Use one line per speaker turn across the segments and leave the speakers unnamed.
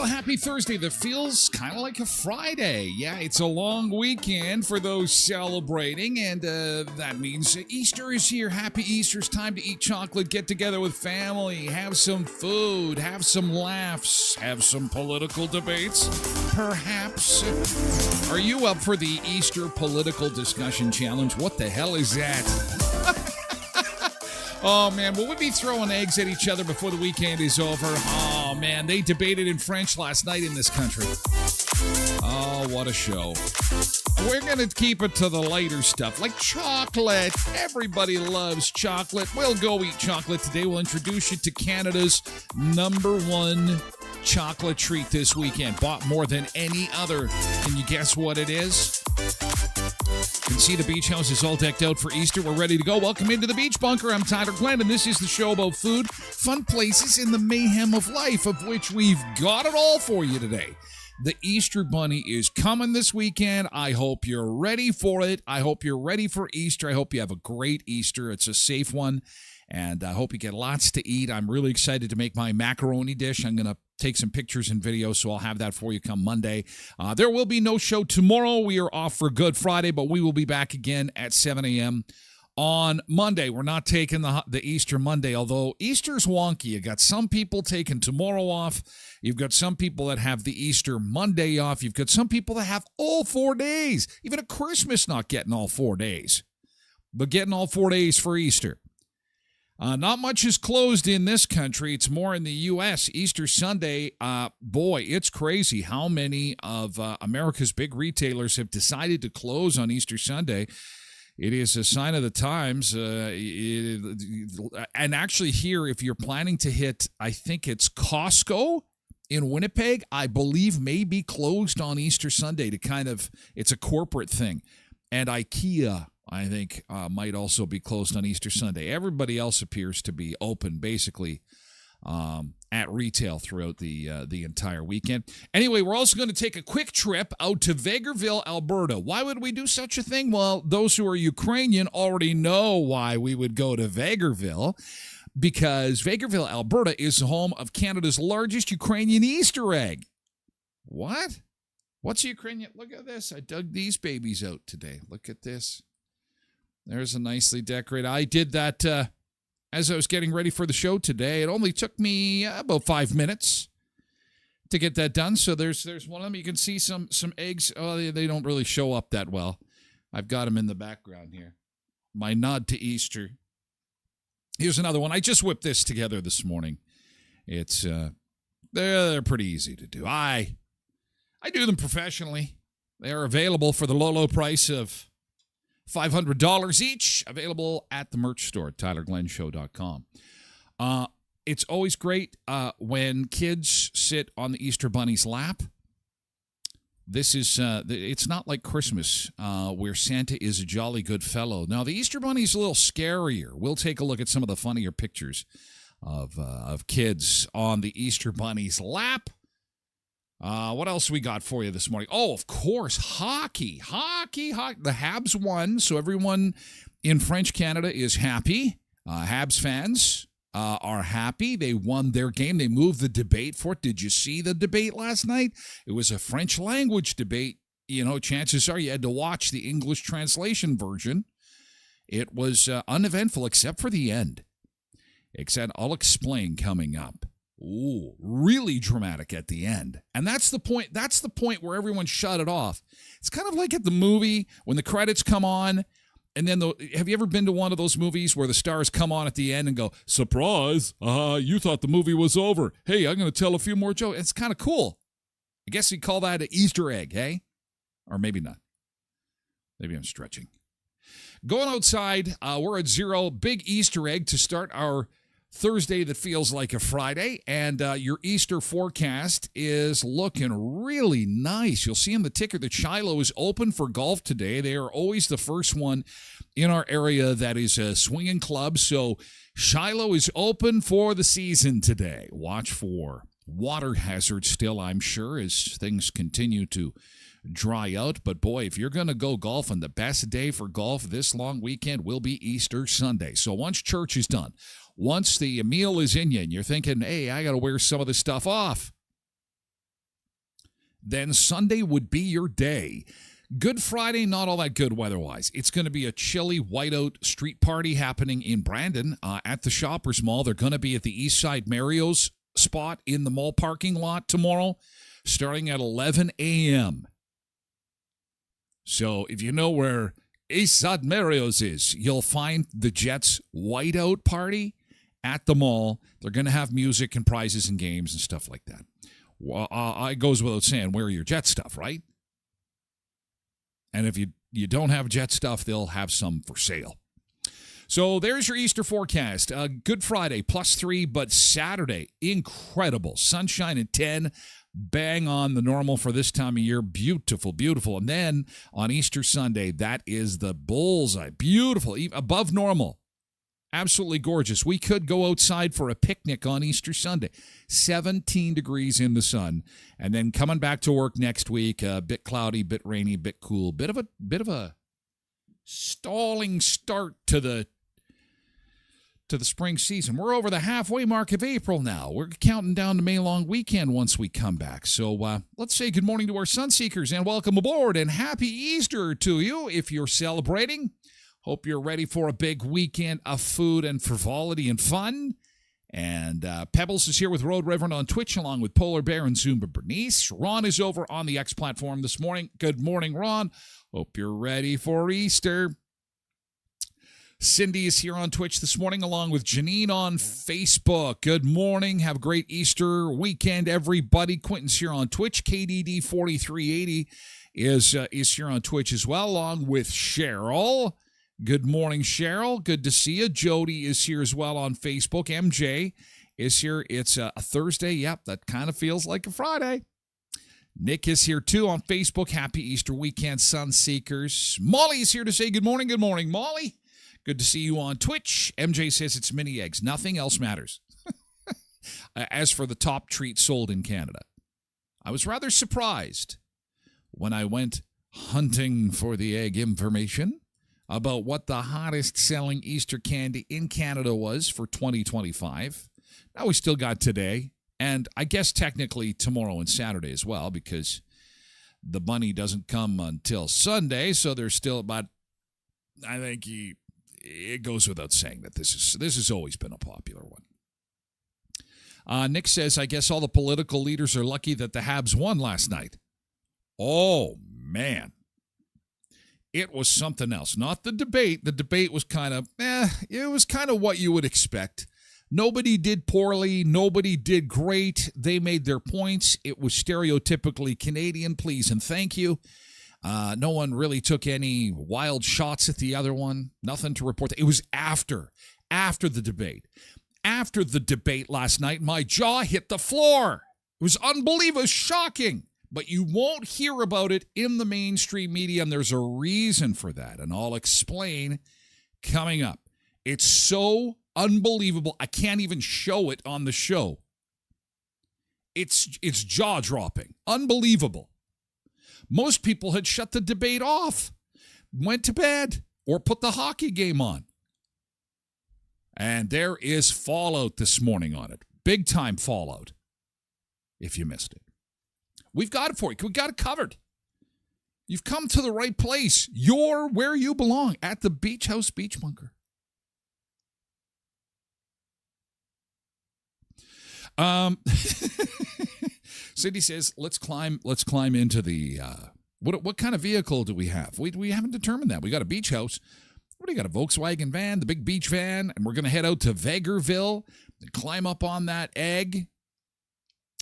Happy Thursday. That feels kind of like a Friday. Yeah, it's a long weekend for those celebrating, and that means Easter is here. Happy Easter. It's time to eat chocolate, get together with family, have some food, have some laughs, have some political debates, perhaps. Are you up for the Easter political discussion challenge? What the hell is that? Oh, man, will we be throwing eggs at each other before the weekend is over? Oh, man, they debated in French last night in this country. Oh, what a show. We're going to keep it to the lighter stuff, like chocolate. Everybody loves chocolate. We'll go eat chocolate today. We'll introduce you to Canada's #1 chocolate treat this weekend. Bought more than any other. Can you guess what it is? You can see the beach house is all decked out for Easter. We're ready to go. Welcome into the Beach Bunker. I'm Tyler Glen, and this is the show about food, fun places, and the mayhem of life, of which we've got it all for you today. The Easter Bunny is coming this weekend. I hope you're ready for it. I hope you're ready for Easter. I hope you have a great Easter. It's a safe one, and I hope you get lots to eat. I'm really excited to make my macaroni dish. I'm going to take some pictures and videos, so I'll have that for you come Monday. There will be no show tomorrow. We are off for Good Friday, but we will be back again at 7 a.m. on Monday. We're not taking the Easter Monday, although Easter's wonky. You got some people taking tomorrow off. You've got some people that have the Easter Monday off. You've got some people that have all 4 days. Even at Christmas, not getting all 4 days, but getting all 4 days for Easter. Not much is closed in this country. It's more in the U.S. Easter Sunday, boy, it's crazy how many of America's big retailers have decided to close on Easter Sunday. It is a sign of the times. And actually here, if you're planning to hit, I think it's Costco in Winnipeg, I believe may be closed on Easter Sunday to kind of, it's a corporate thing. And IKEA, I think, might also be closed on Easter Sunday. Everybody else appears to be open, basically, at retail throughout the entire weekend. Anyway, we're also going to take a quick trip out to Vegreville, Alberta. Why would we do such a thing? Well, those who are Ukrainian already know why we would go to Vegreville, because Vegreville, Alberta is the home of Canada's largest Ukrainian Easter egg. What? What's a Ukrainian? Look at this. I dug these babies out today. Look at this. There's a nicely decorated. I did that as I was getting ready for the show today. It only took me about 5 minutes to get that done. So there's one of them. You can see some eggs. Oh, they don't really show up that well. I've got them in the background here. My nod to Easter. Here's another one. I just whipped this together this morning. It's they're pretty easy to do. I do them professionally. They are available for the low price of $500 each. Available at the merch store at tylerglenshow.com. It's always great when kids sit on the Easter Bunny's lap. This is, it's not like Christmas where Santa is a jolly good fellow. Now, the Easter Bunny's a little scarier. We'll take a look at some of the funnier pictures of kids on the Easter Bunny's lap. What else we got for you this morning? Oh, of course, hockey. The Habs won, so everyone in French Canada is happy. Habs fans are happy. They won their game. They moved the debate for it. Did you see the debate last night? It was a French language debate. You know, chances are you had to watch the English translation version. It was uneventful except for the end. Except I'll explain coming up. Ooh, really dramatic at the end. And that's the point. That's the point where everyone shut it off. It's kind of like at the movie when the credits come on, and then have you ever been to one of those movies where the stars come on at the end and go, surprise, you thought the movie was over. Hey, I'm going to tell a few more jokes. It's kind of cool. I guess you'd call that an Easter egg, hey? Or maybe not. Maybe I'm stretching. Going outside, we're at 0. Big Easter egg to start our Thursday that feels like a Friday, and your Easter forecast is looking really nice. You'll see in the ticker that Shiloh is open for golf today. They are always the first one in our area that is a swinging club, so Shiloh is open for the season today. Watch for water hazards still, I'm sure, as things continue to dry out. But boy, if you're going to go golfing, the best day for golf this long weekend will be Easter Sunday. So once church is done, once the meal is in you and you're thinking, hey, I got to wear some of this stuff off, then Sunday would be your day. Good Friday, not all that good weather-wise. It's going to be a chilly whiteout street party happening in Brandon at the Shoppers Mall. They're going to be at the Eastside Mario's spot in the mall parking lot tomorrow, starting at 11 a.m. So if you know where Eastside Mario's is, you'll find the Jets whiteout party at the mall. They're going to have music and prizes and games and stuff like that. Well, it goes without saying, wear your Jet stuff, right? And if you don't have Jet stuff, they'll have some for sale. So there's your Easter forecast. Good Friday, +3, but Saturday, incredible. Sunshine at 10, bang on the normal for this time of year. Beautiful, beautiful. And then on Easter Sunday, that is the bullseye. Beautiful, above normal. Absolutely gorgeous. We could go outside for a picnic on Easter Sunday. 17 degrees in the sun. And then coming back to work next week, a bit cloudy, bit rainy, bit cool. Bit of a stalling start to the spring season. We're over the halfway mark of April now. We're counting down to May long weekend once we come back. So let's say good morning to our Sunseekers and welcome aboard and happy Easter to you if you're celebrating. Hope you're ready for a big weekend of food and frivolity and fun. And Pebbles is here with Road Reverend on Twitch along with Polar Bear and Zumba Bernice. Ron is over on the X platform this morning. Good morning, Ron. Hope you're ready for Easter. Cindy is here on Twitch this morning along with Janine on Facebook. Good morning. Have a great Easter weekend, everybody. Quentin's here on Twitch. KDD4380 is here on Twitch as well, along with Cheryl. Good morning, Cheryl. Good to see you. Jody is here as well on Facebook. MJ is here. It's a Thursday. Yep, that kind of feels like a Friday. Nick is here, too, on Facebook. Happy Easter weekend, Sunseekers. Molly is here to say good morning. Good morning, Molly. Good to see you on Twitch. MJ says it's mini eggs. Nothing else matters. As for the top treat sold in Canada, I was rather surprised when I went hunting for the egg information about what the hottest selling Easter candy in Canada was for 2025. Now we still got today, and I guess technically tomorrow and Saturday as well, because the bunny doesn't come until Sunday, so there's still about, I think it goes without saying that this has always been a popular one. Nick says, I guess all the political leaders are lucky that the Habs won last night. Oh, man. It was something else. Not the debate. The debate was kind of, it was kind of what you would expect. Nobody did poorly. Nobody did great. They made their points. It was stereotypically Canadian, please and thank you. No one really took any wild shots at the other one. Nothing to report. It was after the debate. After the debate last night, my jaw hit the floor. It was unbelievable, shocking. But you won't hear about it in the mainstream media, and there's a reason for that, and I'll explain coming up. It's so unbelievable, I can't even show it on the show. It's jaw-dropping, unbelievable. Most people had shut the debate off, went to bed, or put the hockey game on. And there is fallout this morning on it. Big-time fallout, if you missed it. We've got it for you. We've got it covered. You've come to the right place. You're where you belong, at the Beach House Beach Bunker. Cindy says, let's climb into the, what kind of vehicle do we have? We haven't determined that. We got a beach house. What do you got, a Volkswagen van, the big beach van, and we're going to head out to Vegreville and climb up on that egg.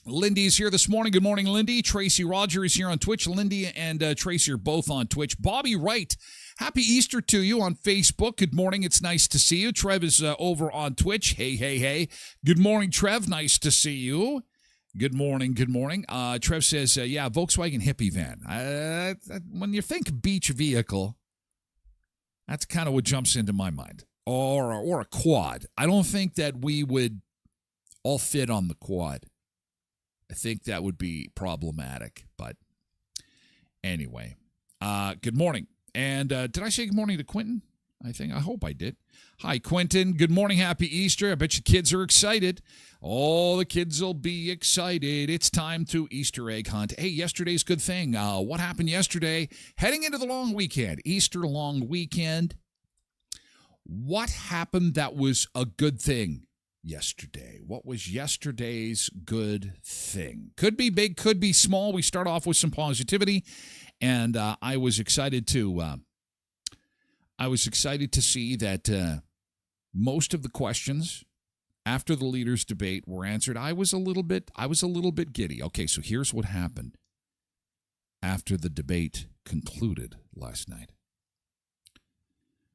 Lindy's here this morning. Good morning, Lindy. Tracy Roger is here on Twitch. Lindy and Tracy are both on Twitch. Bobby Wright, happy Easter to you on Facebook. Good morning. It's nice to see you. Trev is over on Twitch. Hey. Good morning, Trev. Nice to see you. Good morning. Trev says, Volkswagen hippie van. When you think beach vehicle, that's kind of what jumps into my mind. Or a quad. I don't think that we would all fit on the quad. I think that would be problematic, but anyway. Good morning. And did I say good morning to Quentin? I hope I did. Hi, Quentin. Good morning. Happy Easter. I bet you kids are excited. All the kids will be excited. It's time to Easter egg hunt. Hey, yesterday's good thing. What happened yesterday? Heading into the long weekend, Easter long weekend. What happened that was a good thing yesterday? What was yesterday's good thing? Could be big, could be small. We start off with some positivity, and I was excited to see that most of the questions after the leaders' debate were answered. I was a little bit giddy. Okay, so here's what happened after the debate concluded last night.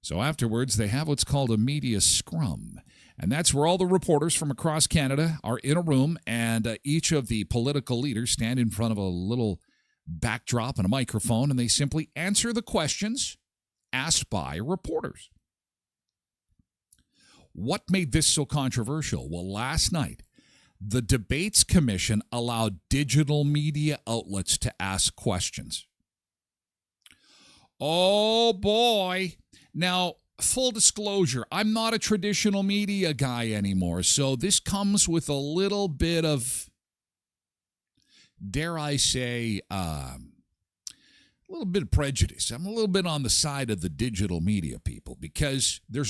So afterwards, they have what's called a media scrum. And that's where all the reporters from across Canada are in a room, and each of the political leaders stand in front of a little backdrop and a microphone, and they simply answer the questions asked by reporters. What made this so controversial? Well, last night, the Debates Commission allowed digital media outlets to ask questions. Oh, boy. Now, full disclosure, I'm not a traditional media guy anymore, so this comes with a little bit of, dare I say, a little bit of prejudice. I'm a little bit on the side of the digital media people because they're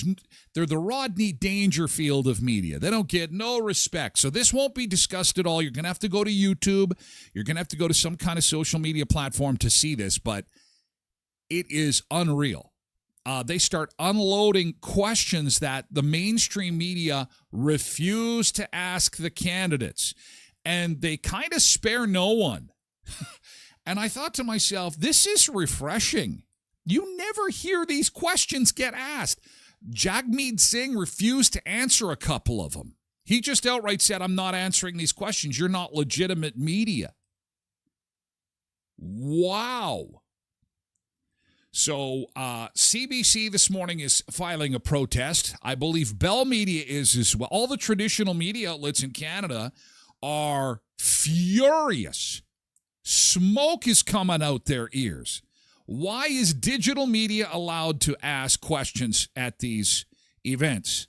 the Rodney Dangerfield of media. They don't get no respect. So this won't be discussed at all. You're going to have to go to YouTube. You're going to have to go to some kind of social media platform to see this, but it is unreal. They start unloading questions that the mainstream media refuse to ask the candidates, and they kind of spare no one. And I thought to myself, this is refreshing. You never hear these questions get asked. Jagmeet Singh refused to answer a couple of them. He just outright said, I'm not answering these questions. You're not legitimate media. Wow. So CBC this morning is filing a protest. I believe Bell Media is as well. All the traditional media outlets in Canada are furious. Smoke is coming out their ears. Why is digital media allowed to ask questions at these events?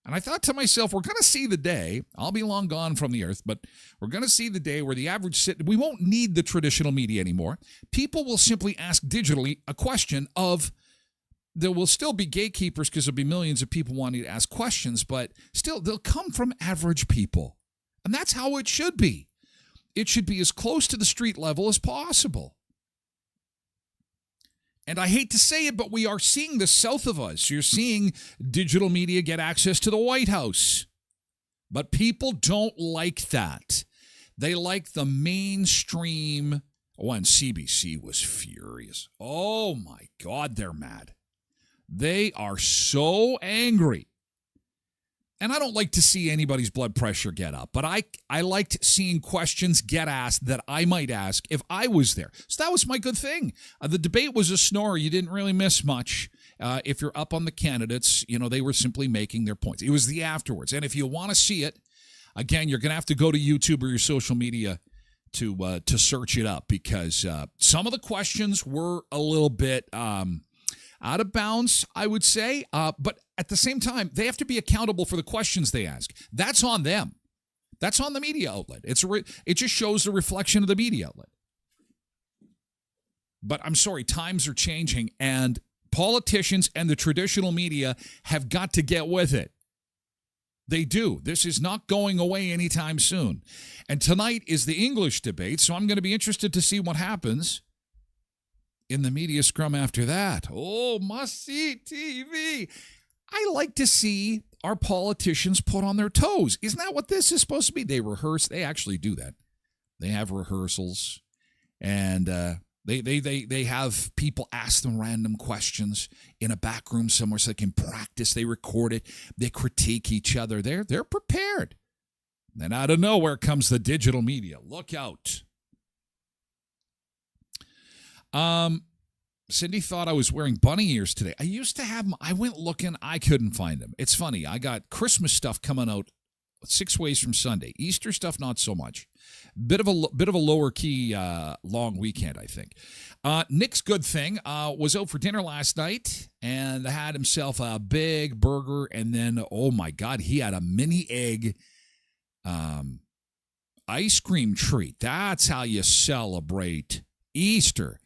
And I thought to myself, we're going to see the day. I'll be long gone from the earth, but we're going to see the day where the average we won't need the traditional media anymore. People will simply ask digitally a question of, there will still be gatekeepers because there'll be millions of people wanting to ask questions, but still they'll come from average people. And that's how it should be. It should be as close to the street level as possible. And I hate to say it, but we are seeing this south of us. You're seeing digital media get access to the White House. But people don't like that. They like the mainstream. Oh, and CBC was furious. Oh, my God, they're mad. They are so angry. And I don't like to see anybody's blood pressure get up, but I liked seeing questions get asked that I might ask if I was there. So that was my good thing. The debate was a snore. You didn't really miss much. If you're up on the candidates, they were simply making their points. It was the afterwards. And if you want to see it, again, you're going to have to go to YouTube or your social media to search it up, because some of the questions were a little bit out of bounds, I would say. But at the same time, they have to be accountable for the questions they ask. That's on them. That's on the media outlet. It just shows the reflection of the media outlet. But I'm sorry, times are changing, and politicians and the traditional media have got to get with it. They do. This is not going away anytime soon. And tonight is the English debate, so I'm going to be interested to see what happens in the media scrum after that. Oh, must-see TV. I like to see our politicians put on their toes. Isn't that what this is supposed to be? They rehearse. They actually do that. They have rehearsals, and they have people ask them random questions in a back room somewhere so they can practice. They record it. They critique each other. They're prepared. Then out of nowhere comes the digital media. Look out. Cindy thought I was wearing bunny ears today. I used to have them. I went looking. I couldn't find them. It's funny. I got Christmas stuff coming out 6 ways from Sunday. Easter stuff, not so much. Bit of a lower key long weekend, I think. Nick's good thing was out for dinner last night and had himself a big burger, and then, oh my God, he had a mini egg ice cream treat. That's how you celebrate Easter.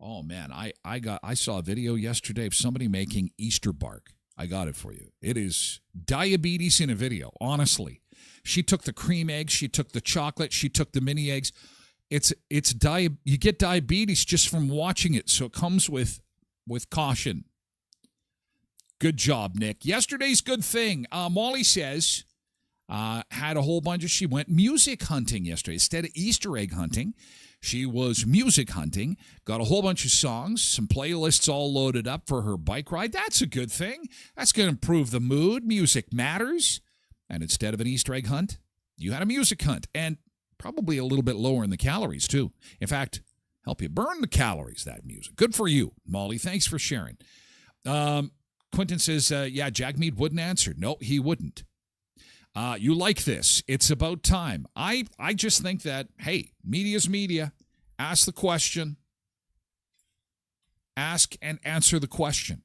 Oh man, I saw a video yesterday of somebody making Easter bark. I got it for you. It is diabetes in a video, honestly. She took the cream eggs, she took the chocolate, she took the mini eggs. You get diabetes just from watching it, so it comes with caution. Good job, Nick. Yesterday's good thing. Molly says had a whole bunch of. She went music hunting yesterday instead of Easter egg hunting. She was music hunting, got a whole bunch of songs, some playlists all loaded up for her bike ride. That's a good thing. That's going to improve the mood. Music matters. And instead of an Easter egg hunt, you had a music hunt. And probably a little bit lower in the calories, too. In fact, help you burn the calories, that music. Good for you, Molly. Thanks for sharing. Quentin says, Jagmeet wouldn't answer. No, he wouldn't. You like this. It's about time. I just think that, hey, media's media. Ask the question. Ask and answer the question.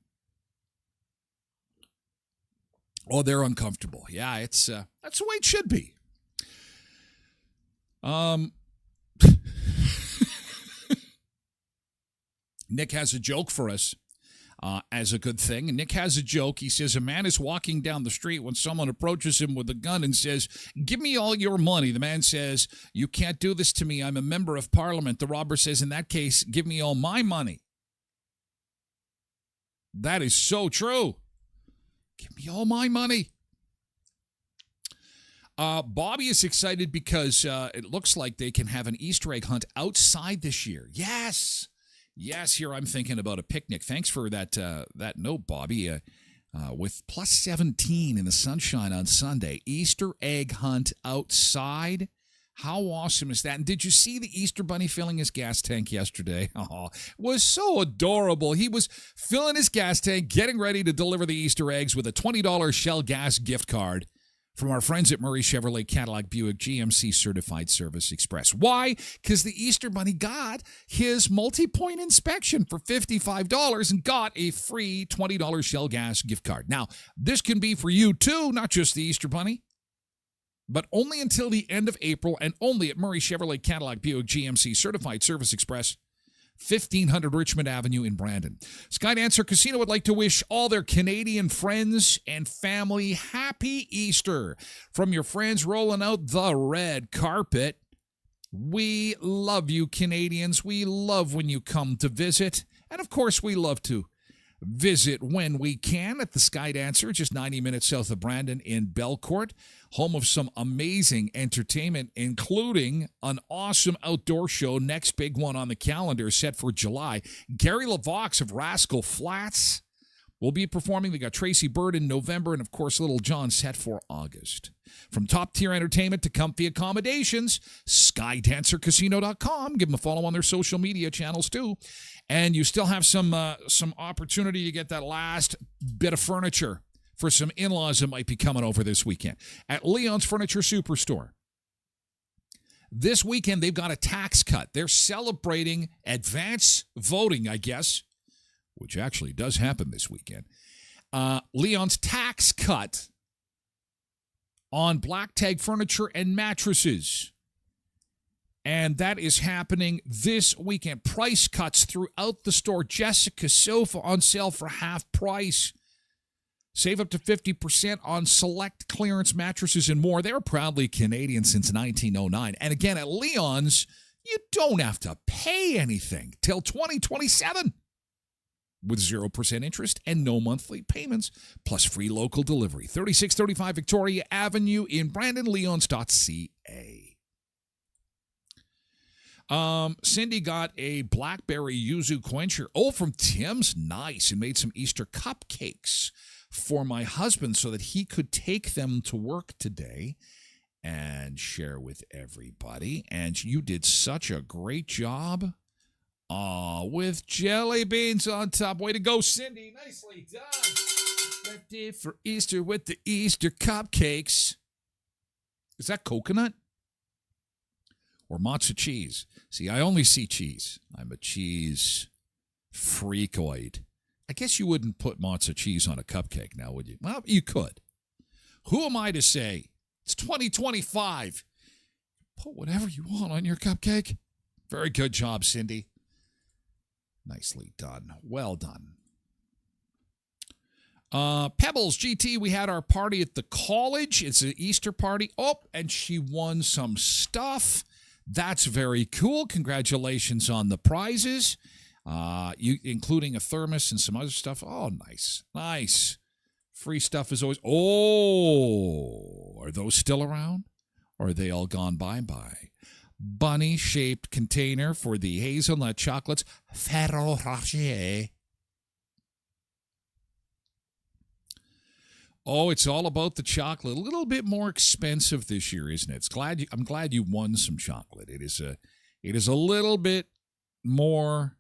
Oh, they're uncomfortable. Yeah, it's that's the way it should be. Nick has a joke for us. As a good thing. And Nick has a joke. He says, a man is walking down the street when someone approaches him with a gun and says, give me all your money. The man says, you can't do this to me. I'm a member of parliament. The robber says, in that case, give me all my money. That is so true. Give me all my money. Bobby is excited because it looks like they can have an Easter egg hunt outside this year. Yes. Yes, here I'm thinking about a picnic. Thanks for that note, Bobby. With plus 17 in the sunshine on Sunday, Easter egg hunt outside. How awesome is that? And did you see the Easter Bunny filling his gas tank yesterday? Oh, it was so adorable. He was filling his gas tank, getting ready to deliver the Easter eggs with a $20 Shell gas gift card from our friends at Murray Chevrolet Cadillac Buick GMC Certified Service Express. Why? Because the Easter Bunny got his multi-point inspection for $55 and got a free $20 Shell gas gift card. Now, this can be for you too, not just the Easter Bunny, but only until the end of April and only at Murray Chevrolet Cadillac Buick GMC Certified Service Express. 1500 Richmond Avenue in Brandon. Skydancer Casino would like to wish all their Canadian friends and family happy Easter. From your friends rolling out the red carpet, we love you, Canadians. We love when you come to visit. And, of course, we love to visit when we can at the Skydancer, just 90 minutes south of Brandon in Belcourt, home of some amazing entertainment, including an awesome outdoor show. Next big one on the calendar set for July. Gary LaVox of Rascal Flats will be performing. They got Tracy Bird in November, and, of course, Little John set for August. From top-tier entertainment to comfy accommodations, SkyDancerCasino.com. Give them a follow on their social media channels, too. And you still have some opportunity to get that last bit of furniture for some in-laws that might be coming over this weekend at Leon's Furniture Superstore. This weekend, they've got a tax cut. They're celebrating advance voting, I guess, which actually does happen this weekend. Leon's tax cut on black tag furniture and mattresses. And that is happening this weekend. Price cuts throughout the store. Jessica Sofa on sale for half price. Save up to 50% on select clearance mattresses and more. They're proudly Canadian since 1909. And again, at Leon's, you don't have to pay anything till 2027. With 0% interest and no monthly payments, plus free local delivery. 3635 Victoria Avenue in Brandon, leons.ca. Cindy got a blackberry yuzu quencher. Oh, from Tim's. Nice. And made some Easter cupcakes for my husband so that he could take them to work today and share with everybody. And you did such a great job. With jelly beans on top. Way to go, Cindy. Nicely done. Ready for Easter with the Easter cupcakes. Is that coconut? Or matzo cheese? See, I only see cheese. I'm a cheese freakoid. I guess you wouldn't put matzo cheese on a cupcake now, would you? Well, you could. Who am I to say? It's 2025. Put whatever you want on your cupcake. Very good job, Cindy. Nicely done. Well done. Pebbles GT, we had our party at the college. It's an Easter party. Oh, and she won some stuff. That's very cool. Congratulations on the prizes, including a thermos and some other stuff. Oh, nice. Nice. Free stuff is always... Oh, are those still around? Or are they all gone bye-bye? Bunny-shaped container for the hazelnut chocolates. Ferrero Rocher. Oh, it's all about the chocolate. A little bit more expensive this year, isn't it? I'm glad you won some chocolate. It is a little bit more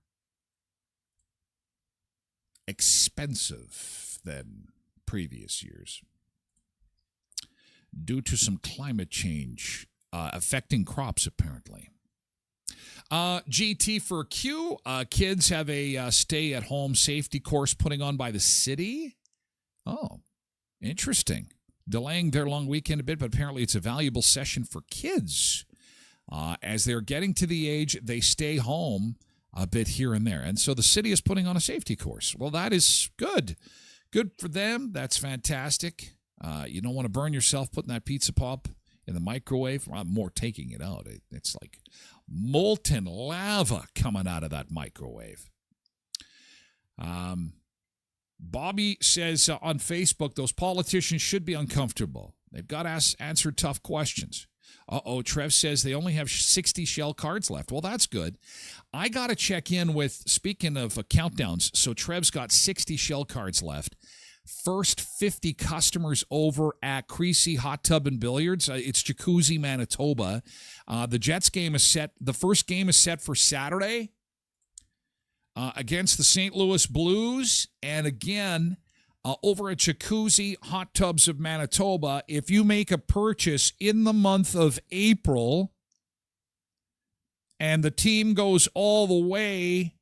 expensive than previous years due to some climate change affecting crops, apparently. GT for Q. Kids have a stay-at-home safety course putting on by the city. Oh, interesting. Delaying their long weekend a bit, but apparently it's a valuable session for kids. As they're getting to the age, they stay home a bit here and there. And so the city is putting on a safety course. Well, that is good. Good for them. That's fantastic. You don't want to burn yourself putting that pizza pop in the microwave. I'm more taking it out. It's like molten lava coming out of that microwave. Bobby says on Facebook, those politicians should be uncomfortable. They've got to answer tough questions. Trev says they only have 60 shell cards left. Well, that's good. I got to check in with, speaking of countdowns, so Trev's got 60 shell cards left. First 50 customers over at Creasy Hot Tub and Billiards. It's Jacuzzi, Manitoba. The Jets game is set. The first game is set for Saturday against the St. Louis Blues. And again, over at Jacuzzi Hot Tubs of Manitoba, if you make a purchase in the month of April and the team goes all the way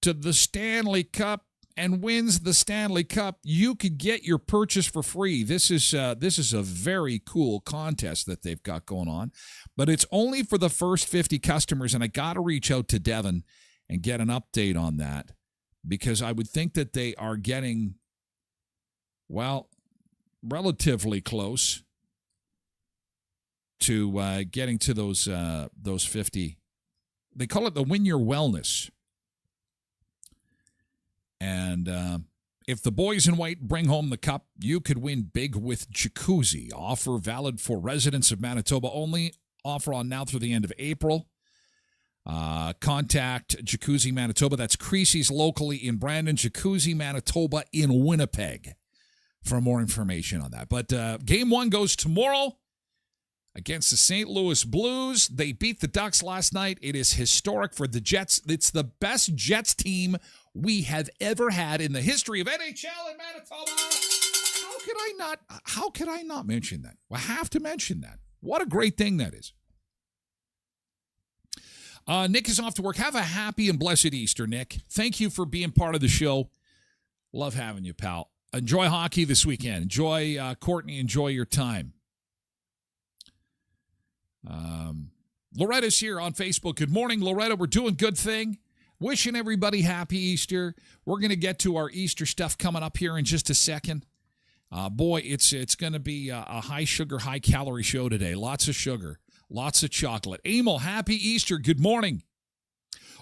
to the Stanley Cup and wins the Stanley Cup, you could get your purchase for free. This is a very cool contest that they've got going on, but it's only for the first 50 customers, and I got to reach out to Devin and get an update on that, because I would think that they are getting, well, relatively close to getting to those 50. They call it the Win Your Wellness. And if the boys in white bring home the cup, you could win big with Jacuzzi. Offer valid for residents of Manitoba only. Offer on now through the end of April. Contact Jacuzzi Manitoba. That's Creasy's locally in Brandon, Jacuzzi Manitoba in Winnipeg for more information on that. But game one goes tomorrow against the St. Louis Blues. They beat the Ducks last night. It is historic for the Jets. It's the best Jets team we have ever had in the history of NHL in Manitoba. How could I not mention that? Well, I have to mention that. What a great thing that is. Nick is off to work. Have a happy and blessed Easter, Nick. Thank you for being part of the show. Love having you, pal. Enjoy hockey this weekend. Enjoy, Courtney, enjoy your time. Loretta's here on Facebook. Good morning, Loretta. We're doing good thing. Wishing everybody happy Easter. We're going to get to our Easter stuff coming up here in just a second. Boy, it's going to be a high sugar, high calorie show today. Lots of sugar, lots of chocolate. Emil, happy Easter. Good morning.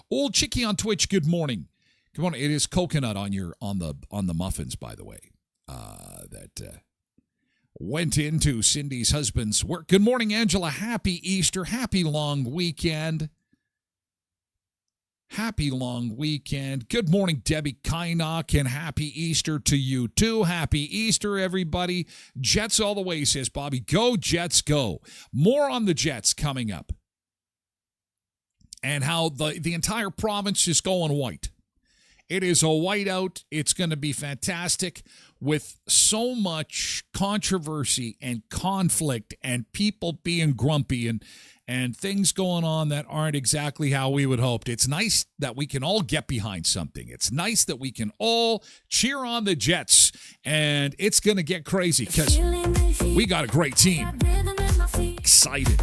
Old Chicky on Twitch. Good morning. Good morning. It is coconut on the muffins, by the way. That went into Cindy's husband's work. Good morning, Angela. Happy Easter. Happy long weekend. Happy long weekend. Good morning, Debbie Kynock, and happy Easter to you, too. Happy Easter, everybody. Jets all the way, says Bobby. Go, Jets, go. More on the Jets coming up. And how the entire province is going white. It is a whiteout. It's going to be fantastic with so much controversy and conflict and people being grumpy and things going on that aren't exactly how we would hoped. It's nice that we can all get behind something. It's nice that we can all cheer on the Jets, and it's going to get crazy because we got a great team. Excited.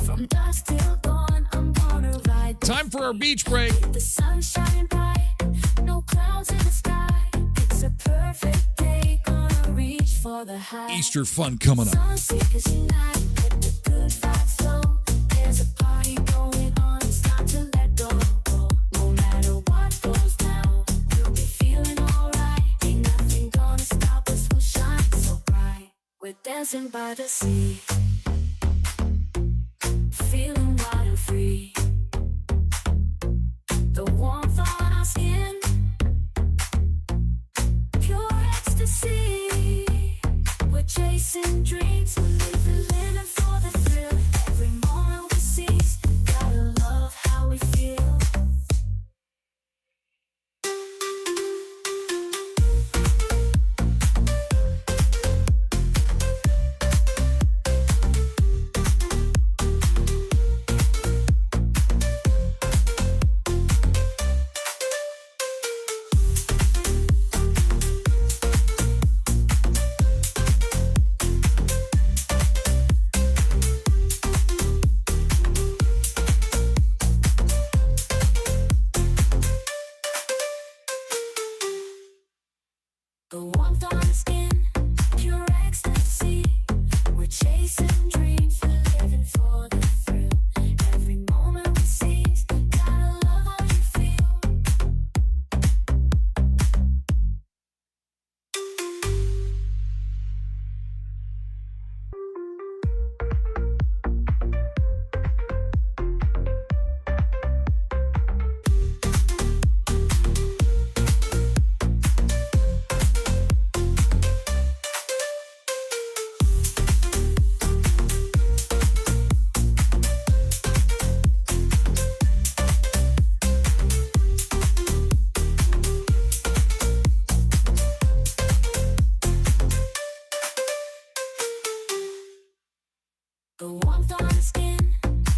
Time for our beach break.
The sun shining bright, no clouds in the sky. It's a perfect day, gonna reach for the high.
Easter fun coming up.
There's a party going on, it's time to let go. No matter what goes down, you'll be feeling alright. Ain't nothing gonna stop us, we'll shine so bright. We're dancing by the sea, feeling wild and free. The warmth on our skin, pure ecstasy. We're chasing dreams, we're living for the thrill. Every moment we seize, gotta love how we feel. The warmth on our skin, pure ecstasy. We're chasing dreams, we're living for the thrill. Every moment we seize, gotta love how you feel. The warmth on our skin,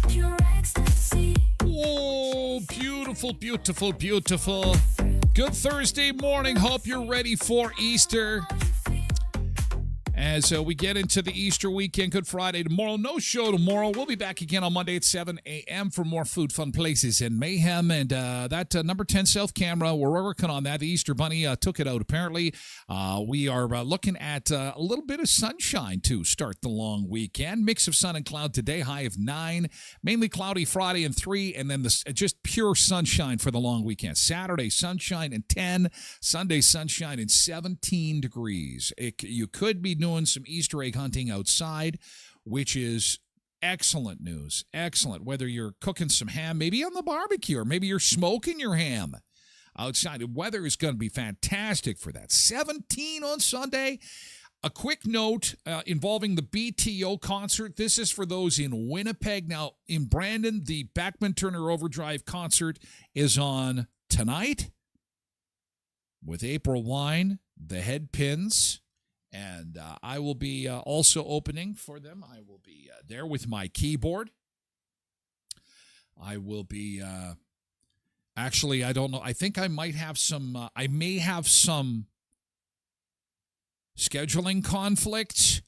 pure ecstasy.
Oh, beautiful, beautiful, beautiful. Good Thursday morning. Hope you're ready for Easter. as we get into the Easter weekend. Good Friday tomorrow. No show tomorrow. We'll be back again on Monday at 7 a.m. for more food, fun places, and mayhem. And that number 10 South camera, we're working on that. The Easter Bunny took it out, apparently. We are looking at a little bit of sunshine to start the long weekend. Mix of sun and cloud today, high of 9. Mainly cloudy Friday and 3, and then just pure sunshine for the long weekend. Saturday, sunshine and 10. Sunday, sunshine and 17 degrees. You could be doing some Easter egg hunting outside, which is excellent news. Excellent. Whether you're cooking some ham, maybe on the barbecue, or maybe you're smoking your ham outside. The weather is going to be fantastic for that. 17 on Sunday. A quick note involving the BTO concert. This is for those in Winnipeg. Now, in Brandon, the Backman Turner Overdrive concert is on tonight with April Wine, the Head Pins. And I will be also opening for them. I will be there with my keyboard. I will be, actually, I don't know. I think I might have some, I may have some scheduling conflicts.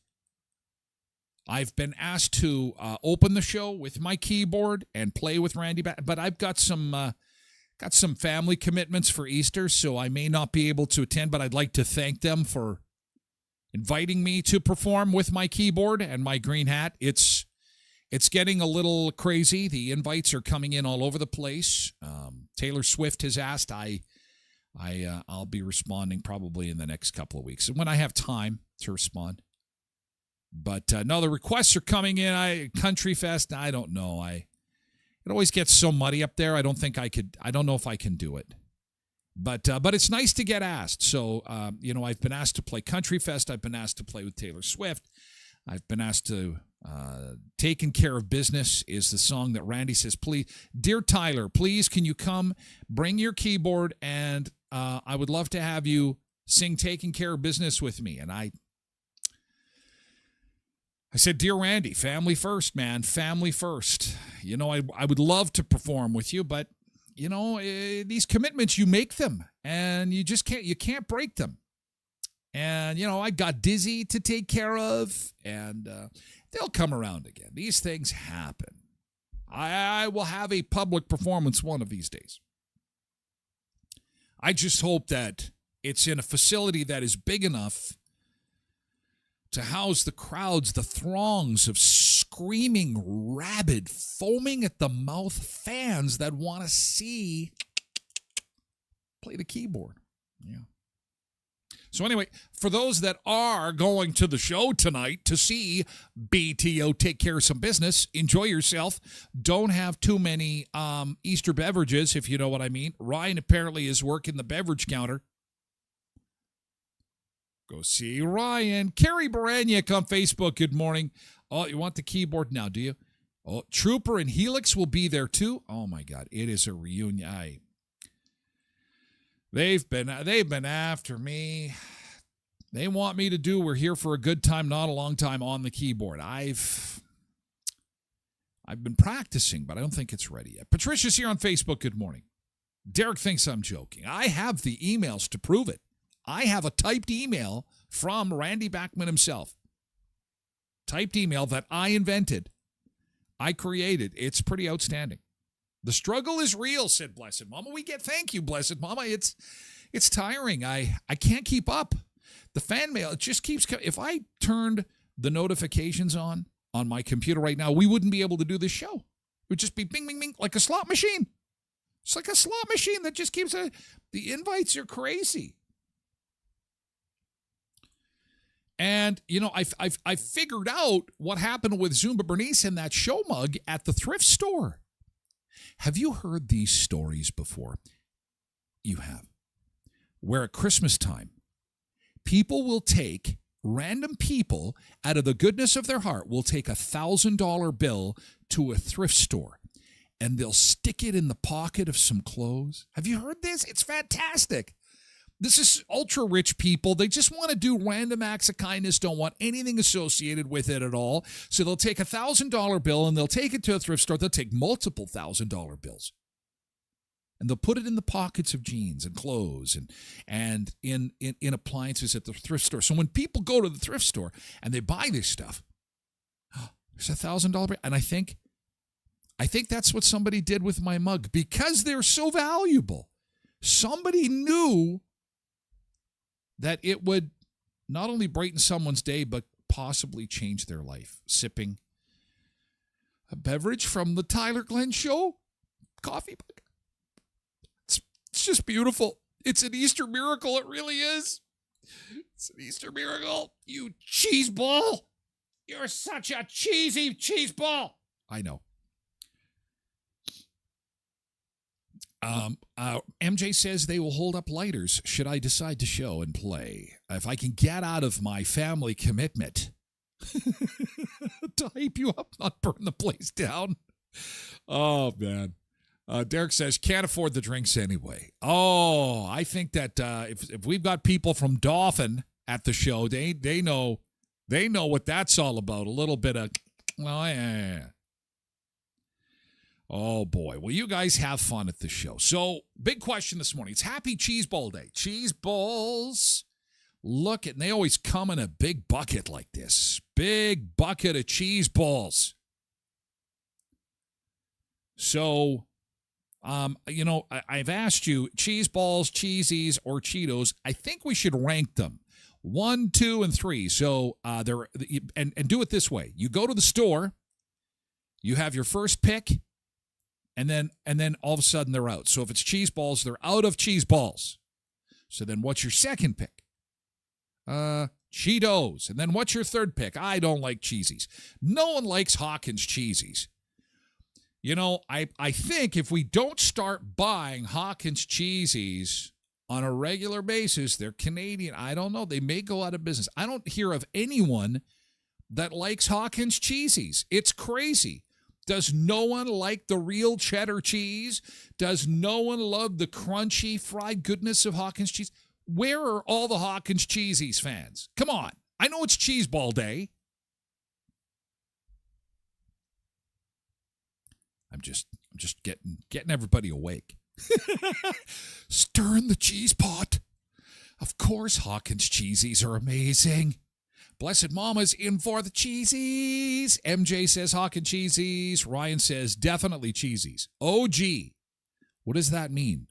I've been asked to open the show with my keyboard and play with Randy, but I've got some family commitments for Easter, so I may not be able to attend, but I'd like to thank them for inviting me to perform with my keyboard and my green hat. It's getting a little crazy. The invites are coming in all over the place. Taylor Swift has asked. I'll be responding probably in the next couple of weeks, and when I have time to respond. But no, the requests are coming in. Country Fest. I don't know. It always gets so muddy up there. I don't know if I can do it. But it's nice to get asked. So, I've been asked to play Country Fest. I've been asked to play with Taylor Swift. I've been asked to Taking Care of Business is the song that Randy says, please, dear Tyler, please, can you come bring your keyboard, and I would love to have you sing Taking Care of Business with me. And I said, dear Randy, family first, man, family first. I would love to perform with you, but these commitments, you make them, and you can't break them. And, I got Dizzy to take care of, and they'll come around again. These things happen. I will have a public performance one of these days. I just hope that it's in a facility that is big enough to house the crowds, the throngs of screaming, rabid, foaming at the mouth fans that want to see play the keyboard. Yeah. So anyway, for those that are going to the show tonight to see BTO take care of some business, enjoy yourself. Don't have too many Easter beverages, if you know what I mean. Ryan apparently is working the beverage counter. Go see Ryan. Carrie Baraniak on Facebook, good morning. Oh, you want the keyboard now, do you? Oh, Trooper and Helix will be there too. Oh my God, it is a reunion. They've been after me. They want me to do We're Here for a Good Time, Not a Long Time on the keyboard. I've been practicing, but I don't think it's ready yet. Patricia's here on Facebook, good morning. Derek thinks I'm joking. I have the emails to prove it. I have a typed email from Randy Backman himself. Typed email that I invented. I created. It's pretty outstanding. The struggle is real, said Blessed Mama. Thank you, Blessed Mama. It's tiring. I can't keep up. The fan mail, it just keeps coming. If I turned the notifications on my computer right now, we wouldn't be able to do this show. It would just be bing, bing, bing, like a slot machine. It's like a slot machine that just keeps the invites are crazy. And, I figured out what happened with Zumba Bernice and that show mug at the thrift store. Have you heard these stories before? You have. Where at Christmas time, random people, out of the goodness of their heart, will take $1,000 bill to a thrift store, and they'll stick it in the pocket of some clothes. Have you heard this? It's fantastic. This is ultra-rich people. They just want to do random acts of kindness, don't want anything associated with it at all. So they'll take $1,000 bill and they'll take it to a thrift store. They'll take multiple $1,000 bills. And they'll put it in the pockets of jeans and clothes and in appliances at the thrift store. So when people go to the thrift store and they buy this stuff, there's $1,000. And I think that's what somebody did with my mug because they're so valuable. Somebody knew that it would not only brighten someone's day, but possibly change their life. Sipping a beverage from the Tyler Glen Show coffee mug. It's just beautiful. It's an Easter miracle. It really is. It's an Easter miracle. You cheese ball. You're such a cheesy cheese ball. I know. MJ says they will hold up lighters should I decide to show and play. If I can get out of my family commitment to hype you up, not burn the place down. Oh, man. Derek says, can't afford the drinks anyway. Oh, I think that if we've got people from Dauphin at the show, they know what that's all about. A little bit of, well, yeah. Oh, boy. Well, you guys have fun at the show. So, big question this morning. It's Happy Cheese Ball Day. Cheese balls. Look at, and they always come in a big bucket like this. Big bucket of cheese balls. So, I've asked you, cheese balls, cheesies, or Cheetos. I think we should rank them 1, 2, and 3. So and do it this way: you go to the store, you have your first pick, and then all of a sudden they're out. So if it's cheese balls, they're out of cheese balls. So then what's your second pick? Cheetos. And then what's your third pick? I don't like cheesies. No one likes Hawkins cheesies. You know, I think if we don't start buying Hawkins cheesies on a regular basis, they're Canadian. I don't know. They may go out of business. I don't hear of anyone that likes Hawkins cheesies. It's crazy. Does no one like the real cheddar cheese? Does no one love the crunchy fried goodness of Hawkins cheese? Where are all the Hawkins cheesies fans? Come on. I know it's cheese ball day. I'm just getting everybody awake. Stirring the cheese pot. Of course, Hawkins cheesies are amazing. Blessed Mama's in for the cheesies. MJ says Hawkins cheesies. Ryan says definitely cheesies. OG. What does that mean?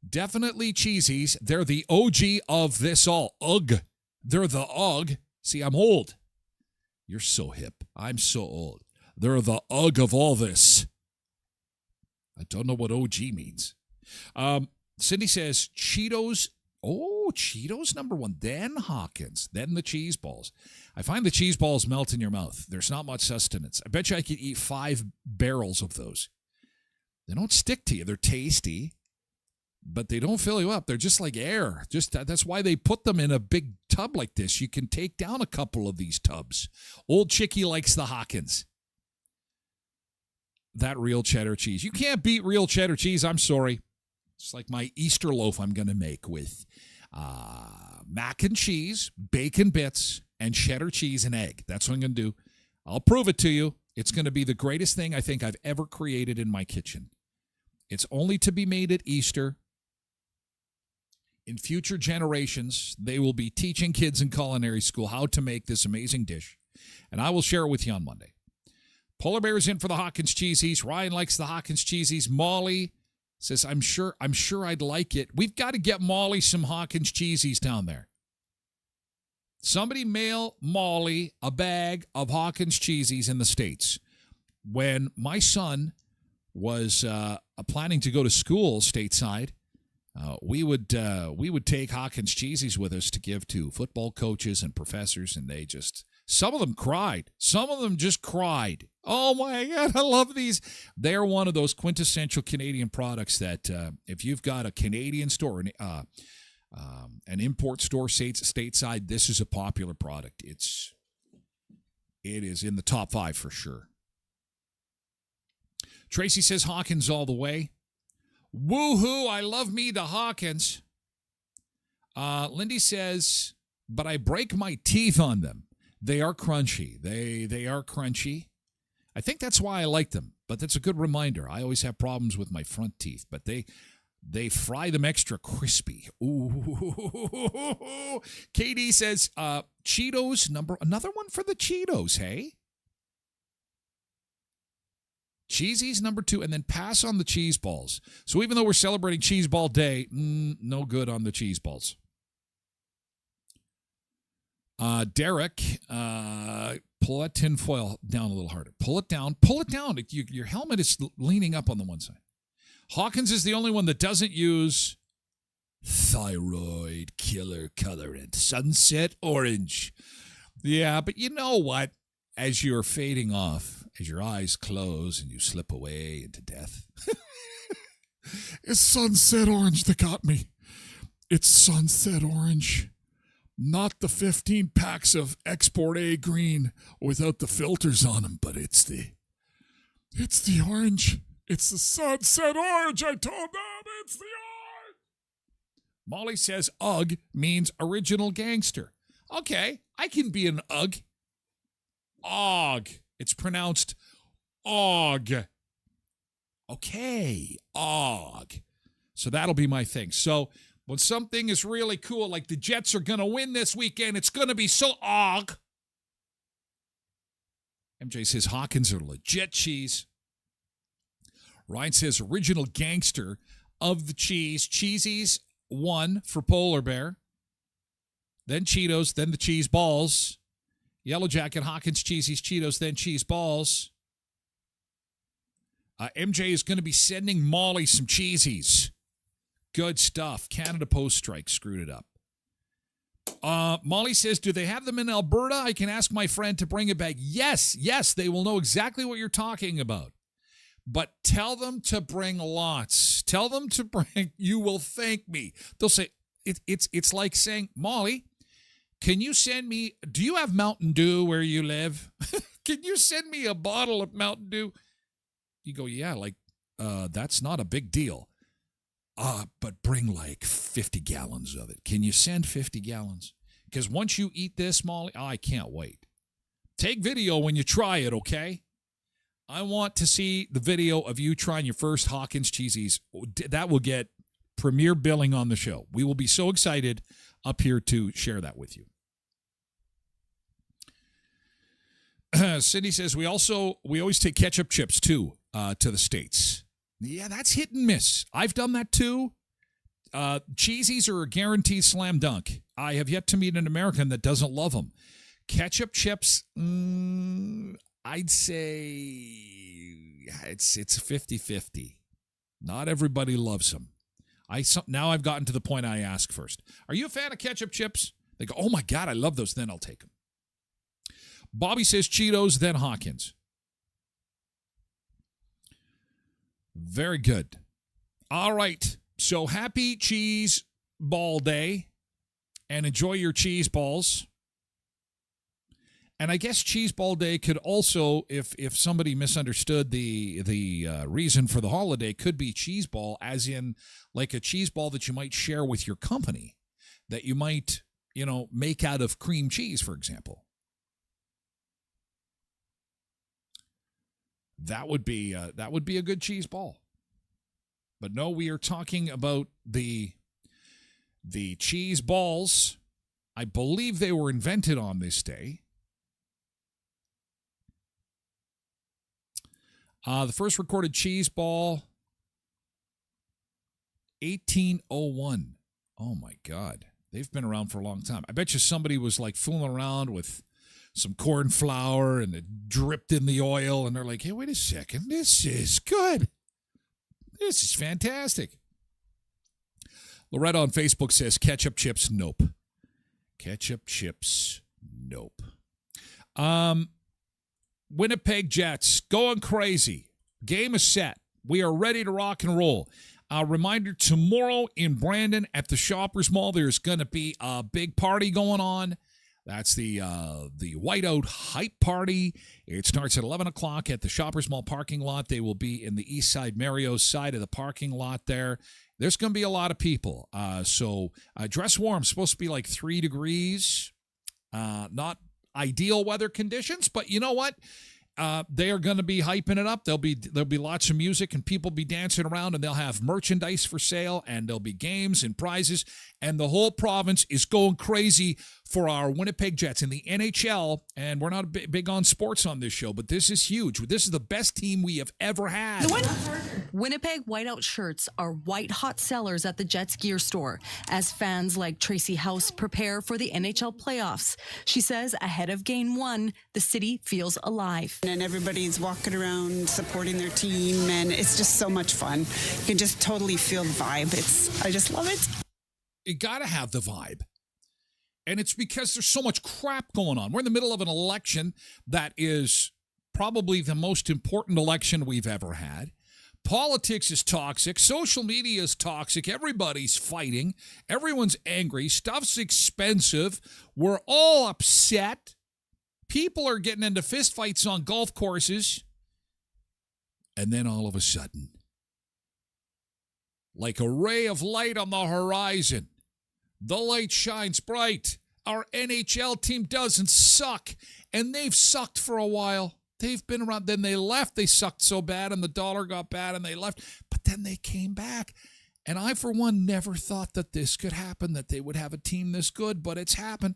Definitely cheesies. They're the OG of this all. Ugh. They're the UGG. See, I'm old. You're so hip. I'm so old. They're the UGG of all this. I don't know what OG means. Cindy says Cheetos. Oh, Cheetos number 1. Then Hawkins. Then the cheese balls. I find the cheese balls melt in your mouth. There's not much sustenance. I bet you I could eat 5 barrels of those. They don't stick to you. They're tasty, but they don't fill you up. They're just like air. That's why they put them in a big tub like this. You can take down a couple of these tubs. Old Chickie likes the Hawkins. That real cheddar cheese. You can't beat real cheddar cheese. I'm sorry. It's like my Easter loaf I'm going to make with mac and cheese, bacon bits, and cheddar cheese and egg. That's what I'm going to do. I'll prove it to you. It's going to be the greatest thing I think I've ever created in my kitchen. It's only to be made at Easter. In future generations, they will be teaching kids in culinary school how to make this amazing dish. And I will share it with you on Monday. Polar Bear's in for the Hawkins cheesies. Ryan likes the Hawkins cheesies. Molly says, I'm sure I'd like it. We've got to get Molly some Hawkins cheesies down there. Somebody mail Molly a bag of Hawkins cheesies in the States. When my son was planning to go to school stateside, we would take Hawkins cheesies with us to give to football coaches and professors, and some of them cried. Some of them just cried. Oh, my God, I love these. They're one of those quintessential Canadian products that if you've got a Canadian store, an import store stateside, this is a popular product. It is in the top 5 for sure. Tracy says Hawkins all the way. Woohoo, I love me the Hawkins. Lindy says, but I break my teeth on them. They are crunchy. They are crunchy. I think that's why I like them. But that's a good reminder. I always have problems with my front teeth, but they fry them extra crispy. Ooh. KD says, Cheetos, another one for the Cheetos, hey? Cheesies, number 2, and then pass on the cheese balls. So even though we're celebrating Cheese Ball Day, no good on the cheese balls. Derek, pull that tinfoil down a little harder. Pull it down. Your helmet is leaning up on the one side. Hawkins is the only one that doesn't use thyroid killer colorant, sunset orange. Yeah, but you know what? As you're fading off, as your eyes close and you slip away into death. It's sunset orange that got me. It's sunset orange. Not the 15 packs of Export A green without the filters on them, but it's the orange. It's the sunset orange. I told them it's the orange. Molly says UGG means original gangster. Okay, I can be an UGG. Og. It's pronounced Og. Okay, Og. So that'll be my thing. So when something is really cool, like the Jets are going to win this weekend, it's going to be so Og. MJ says Hawkins are legit cheese. Ryan says original gangster of the cheese. Cheesies, 1 for Polar Bear. Then Cheetos, then the cheese balls. Yellow Jacket, Hawkins, Cheesies, Cheetos, then cheese balls. MJ is going to be sending Molly some Cheesies. Good stuff. Canada Post strike screwed it up. Molly says, do they have them in Alberta? I can ask my friend to bring it back. Yes, they will know exactly what you're talking about. But tell them to bring lots. Tell them to bring, you will thank me. They'll say, it's like saying, Molly, can you send me, do you have Mountain Dew where you live? Can you send me a bottle of Mountain Dew? You go, yeah, that's not a big deal. But bring like 50 gallons of it. Can you send 50 gallons? Because once you eat this, Molly, I can't wait. Take video when you try it, okay? I want to see the video of you trying your first Hawkins Cheesies. That will get premier billing on the show. We will be so excited up here to share that with you. Cindy says we always take ketchup chips too to the States. Yeah, that's hit and miss. I've done that too. Cheesies are a guaranteed slam dunk. I have yet to meet an American that doesn't love them. Ketchup chips, I'd say it's 50-50. Not everybody loves them. Now I've gotten to the point I ask first. Are you a fan of ketchup chips? They go, oh my God, I love those. Then I'll take them. Bobby says Cheetos, then Hawkins. Very good. All right. So happy Cheese Ball Day and enjoy your cheese balls. And I guess Cheese Ball Day could also, if somebody misunderstood the reason for the holiday, could be cheese ball, as in like a cheese ball that you might share with your company, that you might, make out of cream cheese, for example. That would be a good cheese ball. But no, we are talking about the cheese balls. I believe they were invented on this day. The first recorded cheese ball, 1801. Oh, my God. They've been around for a long time. I bet you somebody was like fooling around with some corn flour and it dripped in the oil. And they're like, hey, wait a second. This is good. This is fantastic. Loretta on Facebook says ketchup chips, nope. Ketchup chips, nope. Winnipeg Jets going crazy. Game is set. We are ready to rock and roll. Reminder, tomorrow in Brandon at the Shoppers Mall, there's going to be a big party going on. That's the Whiteout Hype Party. It starts at 11 o'clock at the Shoppers Mall parking lot. They will be in the East Side Mario's side of the parking lot there. There's going to be a lot of people. So dress warm. It's supposed to be like 3 degrees. Not ideal weather conditions, but you know what? they are going to be hyping it up. There'll be lots of music and people be dancing around, and they'll have merchandise for sale, and there'll be games and prizes, and the whole province is going crazy for our Winnipeg Jets in the NHL. And we're not big on sports on this show, but this is huge. This is the best team we have ever had.
Winnipeg whiteout shirts are white hot sellers at the Jets gear store as fans like Tracy House prepare for the NHL playoffs. She says ahead of Game 1, the city feels alive.
And everybody's walking around supporting their team, and it's just so much fun. You can just totally feel the vibe. I just love it.
You got to have the vibe. And it's because there's so much crap going on. We're in the middle of an election that is probably the most important election we've ever had. Politics is toxic. Social media is toxic. Everybody's fighting. Everyone's angry. Stuff's expensive. We're all upset. People are getting into fistfights on golf courses. And then all of a sudden, like a ray of light on the horizon, the light shines bright. Our NHL team doesn't suck. And they've sucked for a while. They've been around. Then they left. They sucked so bad and the dollar got bad and they left. But then they came back. And I, for one, never thought that this could happen, that they would have a team this good, but it's happened.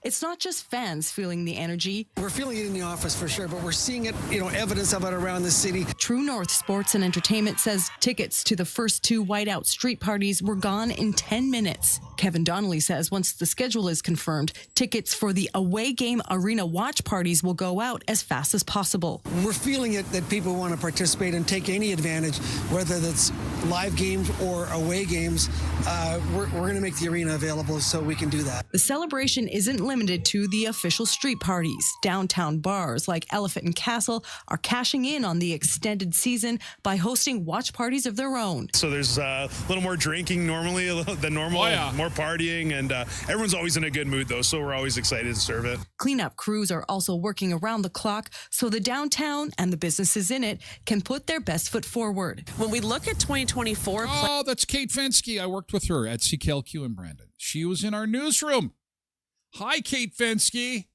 It's not just fans feeling the energy.
We're feeling it in the office for sure, but we're seeing it, evidence of it around the city.
True North Sports and Entertainment says tickets to the first 2 whiteout street parties were gone in 10 minutes. Kevin Donnelly says once the schedule is confirmed, tickets for the away game arena watch parties will go out as fast as possible.
We're feeling it that people want to participate and take any advantage, whether that's live games or away games. We're going to make the arena available so we can do that.
The celebration isn't limited to the official street parties. Downtown bars like Elephant and Castle are cashing in on the extended season by hosting watch parties of their own.
So there's a little more drinking normally than normal, more partying, and everyone's always in a good mood though, so we're always excited to serve it.
Cleanup crews are also working around the clock so the downtown and the businesses in it can put their best foot forward.
When we look at 2024...
Oh, that's Kate Fensky. I worked with her at CKLQ in Brandon. She was in our newsroom. Hi, Kate Fensky.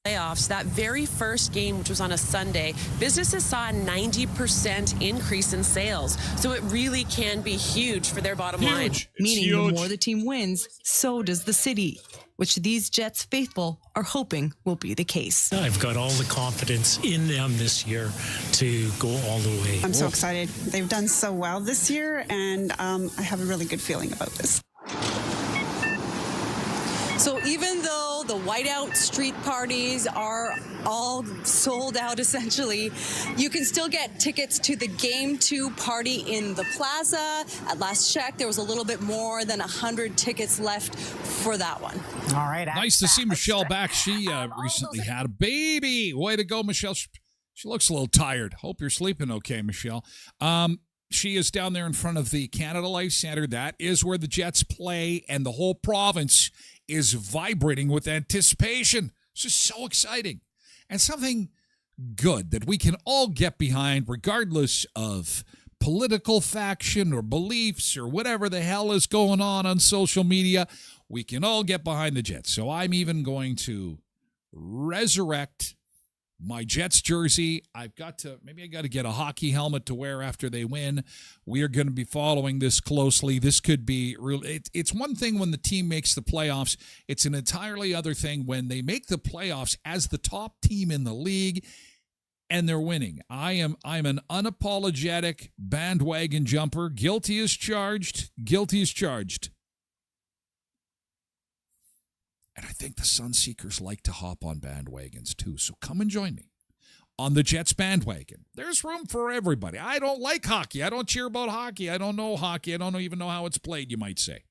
playoffs, that very first game, which was on a Sunday, businesses saw a 90% increase in sales. So it really can be huge for their bottom line.
Meaning the more the team wins, so does the city, which these Jets faithful are hoping will be the case.
I've got all the confidence in them this year to go all the way.
I'm so excited. They've done so well this year, and I have a really good feeling about this.
So even though the whiteout street parties are all sold out essentially, you can still get tickets to the Game 2 party in the plaza. At last check, there was a little bit more than 100 tickets left for that one.
All right.
Nice to see Michelle back. She recently had a baby. Way to go, Michelle. She looks a little tired. Hope you're sleeping okay, Michelle. She is down there in front of the Canada Life Center. That is where the Jets play, and the whole province is vibrating with anticipation. It's just so exciting. And something good that we can all get behind, regardless of political faction or beliefs or whatever the hell is going on social media. We can all get behind the Jets. So I'm even going to resurrect my Jets jersey. Maybe I got to get a hockey helmet to wear after they win. We are going to be following this closely. This could be real. It's one thing when the team makes the playoffs. It's an entirely other thing when they make the playoffs as the top team in the league and they're winning. I'm an unapologetic bandwagon jumper. Guilty as charged. Guilty as charged. And I think the Sunseekers like to hop on bandwagons too. So come and join me on the Jets bandwagon. There's room for everybody. I don't like hockey. I don't cheer about hockey. I don't know hockey. I don't even know how it's played, you might say.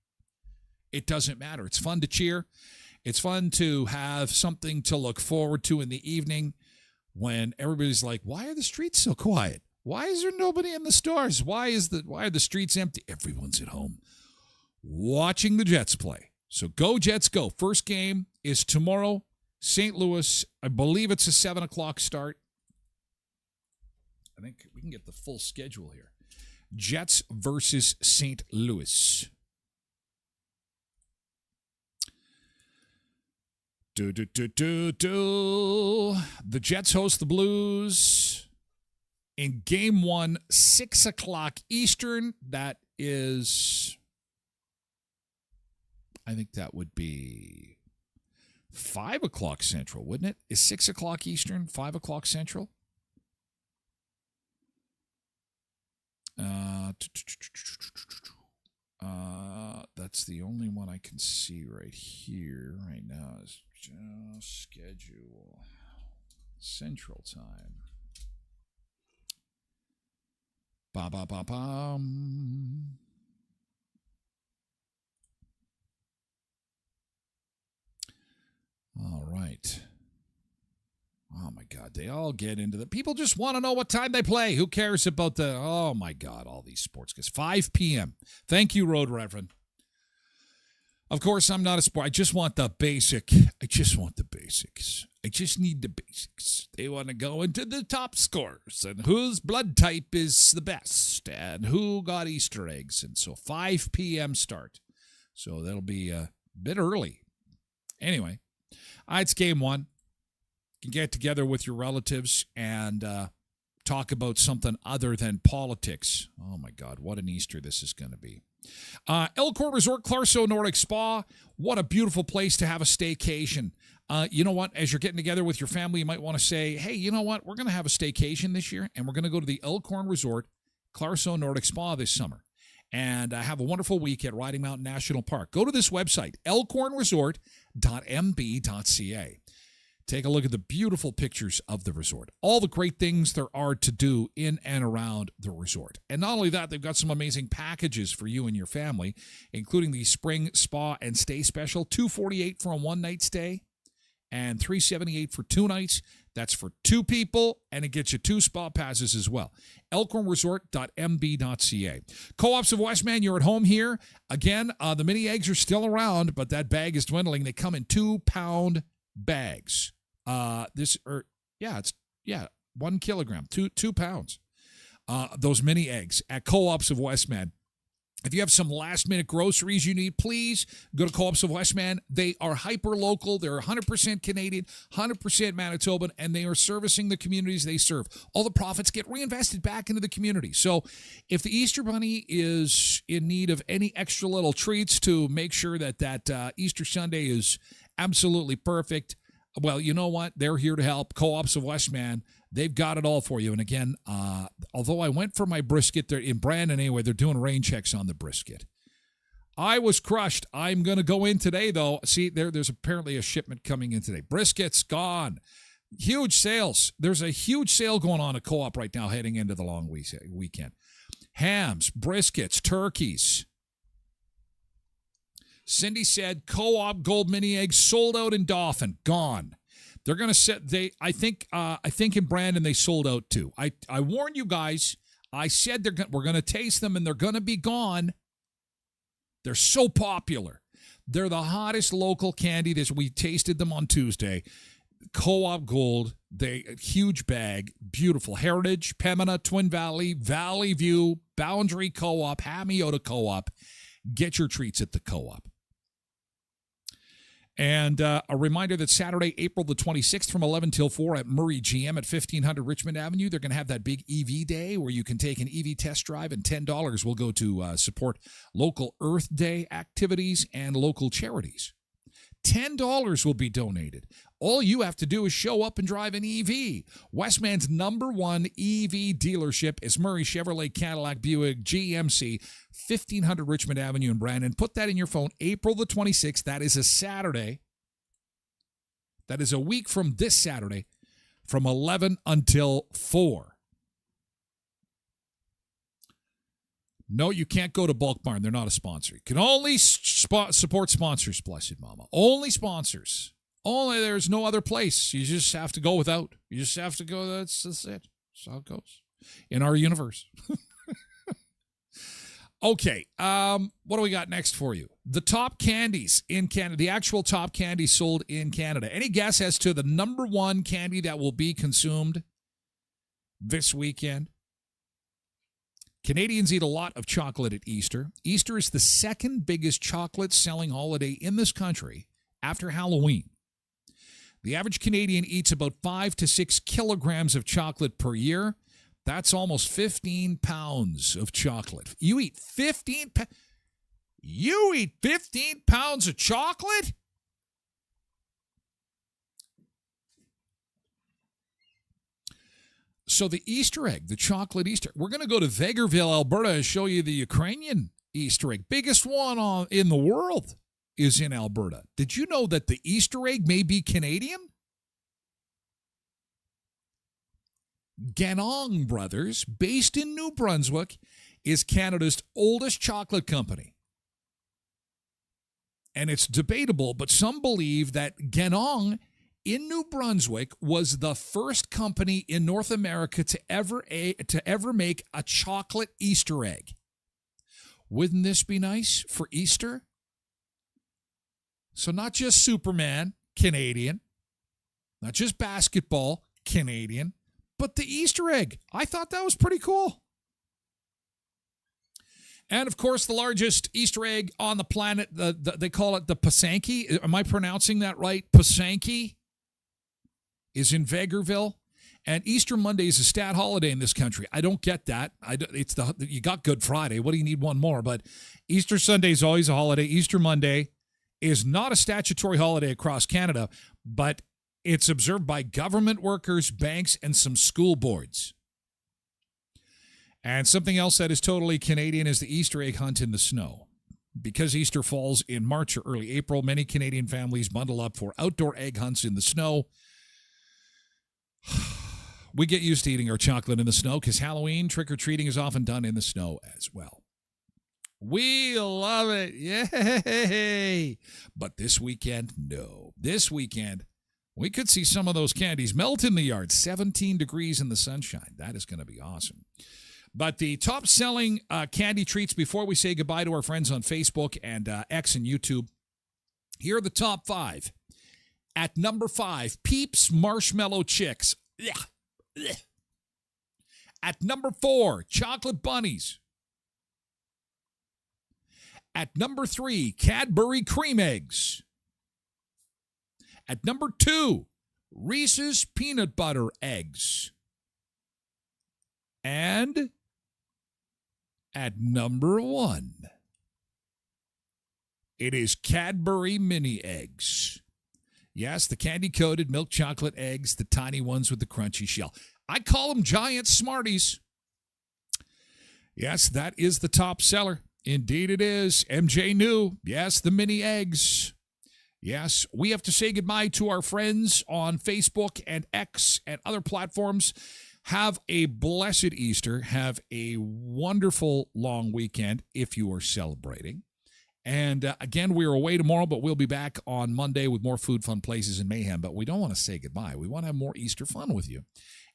It doesn't matter. It's fun to cheer. It's fun to have something to look forward to in the evening when everybody's like, why are the streets so quiet? Why is there nobody in the stores? Why are the streets empty? Everyone's at home watching the Jets play. So go Jets, go. First game is tomorrow, St. Louis. I believe it's a 7 o'clock start. I think we can get the full schedule here. Jets versus St. Louis. The Jets host the Blues in Game 1, 6 o'clock Eastern. That is, I think that would be 5 o'clock Central, wouldn't it? Is 6 o'clock Eastern, 5 o'clock Central? That's the only one I can see right here right now is just schedule Central Time. Ba ba ba bum. All right. Oh, my God. They all get into the... People just want to know what time they play. Who cares about the... Oh, my God. All these sports guys. 5 p.m. Thank you, Road Reverend. Of course, I'm not a sport. I just want the basic. I just want the basics. I just need the basics. They want to go into the top scores and whose blood type is the best and who got Easter eggs. And so 5 p.m. start. So that'll be a bit early. Anyway, it's Game 1. You can get together with your relatives and talk about something other than politics. Oh, my God, what an Easter this is going to be. Elkhorn Resort, Clarso Nordic Spa. What a beautiful place to have a staycation. You know what? As you're getting together with your family, you might want to say, hey, you know what? We're going to have a staycation this year, and we're going to go to the Elkhorn Resort, Clarso Nordic Spa this summer. And have a wonderful week at Riding Mountain National Park. Go to this website, elkhornresort.mb.ca. Take a look at the beautiful pictures of the resort. All the great things there are to do in and around the resort. And not only that, they've got some amazing packages for you and your family, including the Spring Spa and Stay Special, $248 for a one-night stay and $378 for 2 nights. That's for 2 people, and it gets you 2 spa passes as well. elkhornresort.mb.ca. Co-ops of Westman, you're at home here. Again, the mini eggs are still around, but that bag is dwindling. They come in 2-pound bags. 1 kilogram, 2 pounds. Those mini eggs at Co-ops of Westman. If you have some last-minute groceries you need, please go to Co-ops of Westman. They are hyper-local. They're 100% Canadian, 100% Manitoban, and they are servicing the communities they serve. All the profits get reinvested back into the community. So if the Easter Bunny is in need of any extra little treats to make sure that Easter Sunday is absolutely perfect, well, you know what? They're here to help. Co-ops of Westman. They've got it all for you. And again, although I went for my brisket, they're in Brandon anyway, they're doing rain checks on the brisket. I was crushed. I'm going to go in today, though. See, there's apparently a shipment coming in today. Brisket's gone. Huge sales. There's a huge sale going on at Co-op right now heading into the long weekend. Hams, briskets, turkeys. Cindy said Co-op Gold Mini Eggs sold out in Dauphin. Gone. They're going to set, I think in Brandon they sold out too. I warned you guys. I said we're going to taste them and they're going to be gone. They're so popular. They're the hottest local candy. We tasted them on Tuesday. Co-op Gold, huge bag, beautiful. Heritage, Pembina, Twin Valley, Valley View, Boundary Co-op, Hamiota Co-op. Get your treats at the Co-op. And a reminder that Saturday, April the 26th from 11 till 4 at Murray GM at 1500 Richmond Avenue, they're going to have that big EV day where you can take an EV test drive, and $10 will go to support local Earth Day activities and local charities. $10 will be donated. All you have to do is show up and drive an EV. Westman's #1 EV dealership is Murray Chevrolet Cadillac Buick GMC, 1500 Richmond Avenue in Brandon. Put that in your phone. April the 26th. That is a Saturday. That is a week from this Saturday from 11 until 4. No, you can't go to Bulk Barn. They're not a sponsor. You can only support sponsors, blessed mama. Only sponsors. Only there's no other place. You just have to go without. You just have to go. That's it. That's how it goes in our universe. Okay, what do we got next for you? The top candies in Canada, the actual top candies sold in Canada. Any guess as to the #1 candy that will be consumed this weekend? Canadians eat a lot of chocolate at Easter. Easter is the second biggest chocolate selling holiday in this country after Halloween. The average Canadian eats about 5 to 6 kilograms of chocolate per year. That's almost 15 pounds of chocolate. You eat 15 pounds of chocolate? So the Easter egg, the chocolate Easter, we're going to go to Vegreville, Alberta, and show you the Ukrainian Easter egg. Biggest one in the world is in Alberta. Did you know that the Easter egg may be Canadian? Ganong Brothers, based in New Brunswick, is Canada's oldest chocolate company. And it's debatable, but some believe that Ganong in New Brunswick was the first company in North America to ever make a chocolate Easter egg. Wouldn't this be nice for Easter? So not just Superman, Canadian, not just basketball, Canadian, but the Easter egg. I thought that was pretty cool. And, of course, the largest Easter egg on the planet, they call it the Pasanki. Am I pronouncing that right? Pasanki is in Vegreville. And Easter Monday is a stat holiday in this country. I don't get that. You got Good Friday. What do you need one more? But Easter Sunday is always a holiday. Easter Monday is not a statutory holiday across Canada, but it's observed by government workers, banks, and some school boards. And something else that is totally Canadian is the Easter egg hunt in the snow. Because Easter falls in March or early April, many Canadian families bundle up for outdoor egg hunts in the snow. We get used to eating our chocolate in the snow because Halloween trick-or-treating is often done in the snow as well. We love it. Yay! But this weekend, no. This weekend, we could see some of those candies melt in the yard. 17 degrees in the sunshine. That is going to be awesome. But the top-selling candy treats before we say goodbye to our friends on Facebook and X and YouTube, here are the top 5. At number 5, Peeps Marshmallow Chicks. At number 4, Chocolate Bunnies. At number 3, Cadbury Cream Eggs. At number 2, Reese's Peanut Butter Eggs. And at number 1, it is Cadbury Mini Eggs. Yes, the candy-coated milk chocolate eggs, the tiny ones with the crunchy shell. I call them giant Smarties. Yes, that is the top seller. Indeed it is. MJ knew. Yes, the mini eggs. Yes, we have to say goodbye to our friends on Facebook and X and other platforms. Have a blessed Easter. Have a wonderful long weekend if you are celebrating. And again, we're away tomorrow, but we'll be back on Monday with more food, fun, places, and mayhem. But we don't want to say goodbye. We want to have more Easter fun with you.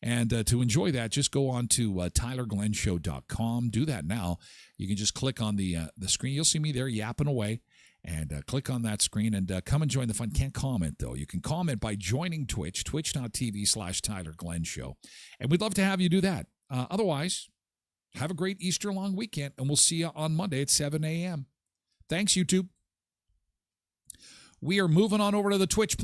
And to enjoy that, just go on to TylerGlenShow.com. Do that now. You can just click on the screen. You'll see me there yapping away. And click on that screen and come and join the fun. Can't comment, though. You can comment by joining Twitch, twitch.tv/TylerGlenShow. And we'd love to have you do that. Otherwise, have a great Easter long weekend, and we'll see you on Monday at 7 a.m. Thanks, YouTube. We are moving on over to the Twitch